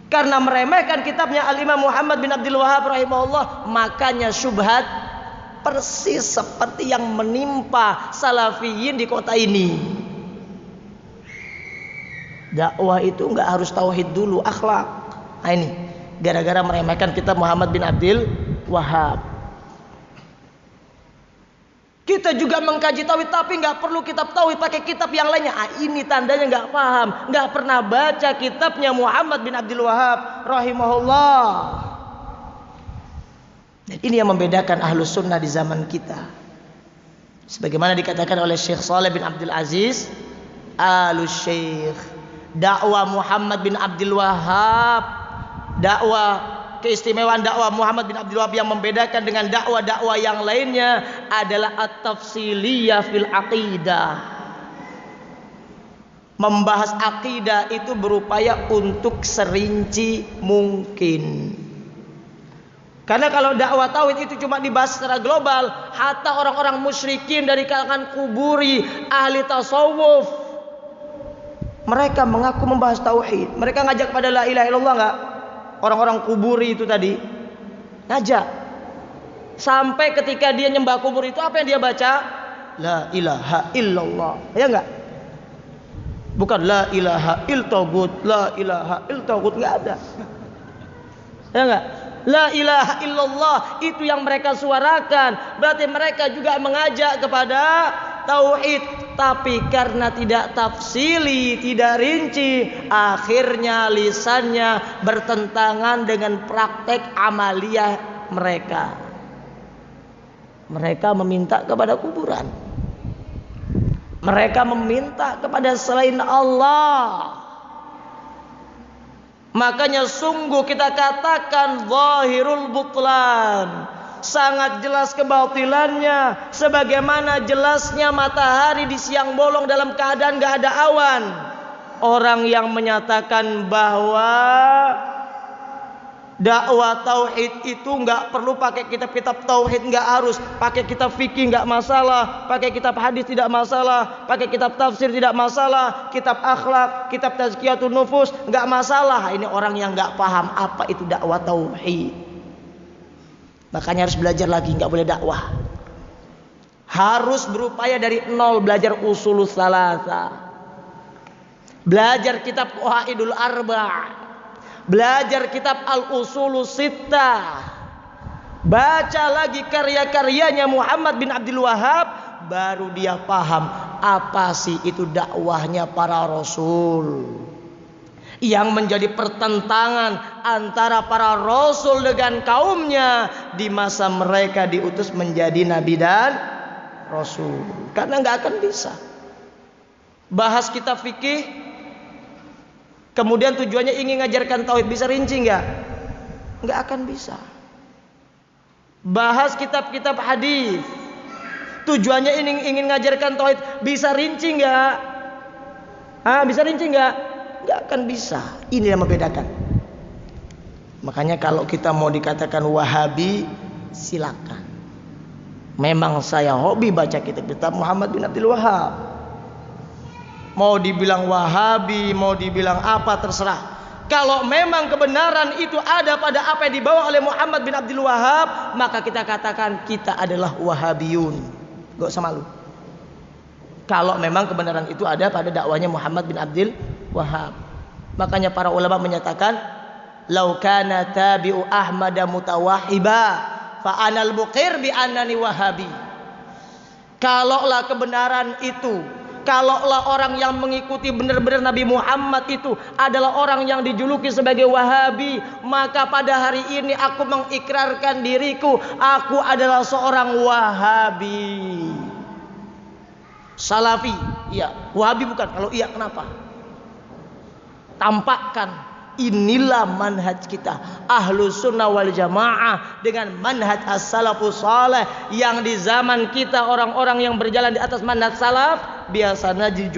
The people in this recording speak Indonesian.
Karena meremehkan kitabnya Al-Imam Muhammad bin Abdul Wahhab rahimahullah, makanya syubhat persis seperti yang menimpa salafiyin di kota ini. Dakwah itu nggak harus tauhid dulu, akhlak. Nah ini gara-gara meremehkan kitab Muhammad bin Abdul Wahhab. Kita juga mengkaji tauhid tapi nggak perlu kitab tauhid, pakai kitab yang lainnya. Ini tandanya nggak paham, nggak pernah baca kitabnya Muhammad bin Abdul Wahhab rahimahullah. Dan ini yang membedakan ahlus sunnah di zaman kita. Sebagaimana dikatakan oleh Syekh Shalih bin Abdul Aziz Alus Syekh, dakwah Muhammad bin Abdul Wahhab, dakwah keistimewaan dakwah Muhammad bin Abdul Wahhab yang membedakan dengan dakwah-dakwah yang lainnya adalah at-tafsiliyah fil aqidah. Membahas akidah itu berupaya untuk serinci mungkin. Karena kalau dakwah tauhid itu cuma dibahas secara global, hatta orang-orang musyrikin dari kalangan kuburi, ahli tasawuf, mereka mengaku membahas tauhid. Mereka ngajak pada la ilaha illallah enggak? Orang-orang kuburi itu tadi ngajak. Sampai ketika dia nyembah kubur itu apa yang dia baca? La ilaha illallah. Ya enggak? Bukan la ilaha iltagut, la ilaha iltagut, enggak ada. Ya enggak? La ilaha illallah itu yang mereka suarakan. Berarti mereka juga mengajak kepada tauhid. Tapi karena tidak tafsili, tidak rinci, akhirnya lisannya bertentangan dengan praktek amaliyah mereka. Mereka meminta kepada kuburan. Mereka meminta kepada selain Allah. Makanya sungguh kita katakan zahirul butlan, sangat jelas kebatilannya, sebagaimana jelasnya matahari di siang bolong dalam keadaan gak ada awan. Orang yang menyatakan bahwa dakwah tauhid itu gak perlu pakai kitab-kitab tauhid, gak harus pakai kitab fikih, gak masalah, pakai kitab hadis tidak masalah, pakai kitab tafsir tidak masalah, kitab akhlak, kitab tazkiyatun nufus gak masalah. Ini orang yang gak paham apa itu dakwah tauhid. Makanya harus belajar lagi, nggak boleh dakwah. Harus berupaya dari nol, belajar usulus salasa, belajar kitab Qawaidul Arba', belajar kitab Al-Usulus Sittah, baca lagi karya-karyanya Muhammad bin Abdul Wahhab, baru dia paham apa sih itu dakwahnya para rasul. Yang menjadi pertentangan antara para rasul dengan kaumnya di masa mereka diutus menjadi nabi dan rasul. Karena nggak akan bisa bahas kitab fikih kemudian tujuannya ingin ngajarkan tauhid, bisa rinci nggak? Nggak akan bisa. Bahas kitab-kitab hadis tujuannya ingin ngajarkan tauhid, bisa rinci nggak? Bisa rinci nggak? Gak akan bisa. Ini yang membedakan. Makanya kalau kita mau dikatakan Wahabi, silakan. Memang saya hobi baca kitab-kitab Muhammad bin Abdul Wahhab. Mau dibilang Wahabi, mau dibilang apa, terserah. Kalau memang kebenaran itu ada pada apa yang dibawa oleh Muhammad bin Abdul Wahhab, maka kita katakan kita adalah Wahabiyun. Gak usah malu. Kalau memang kebenaran itu ada pada dakwanya Muhammad bin Abdul Wahhab. Makanya para ulama menyatakan, "Lau kana tabi'u Ahmad mutawahhiba, fa anal muqir bi annani wahabi." Kalaulah kebenaran itu, kalaulah orang yang mengikuti benar-benar Nabi Muhammad itu adalah orang yang dijuluki sebagai Wahabi, maka pada hari ini aku mengikrarkan diriku, aku adalah seorang Wahabi. Salafi, iya. Wahabi bukan. Kalau iya kenapa? Tampakkan inilah manhaj kita Ahlus Sunnah wal Jamaah dengan manhaj as-salafus saleh, yang di zaman kita orang-orang yang berjalan di atas manhaj salaf biasanya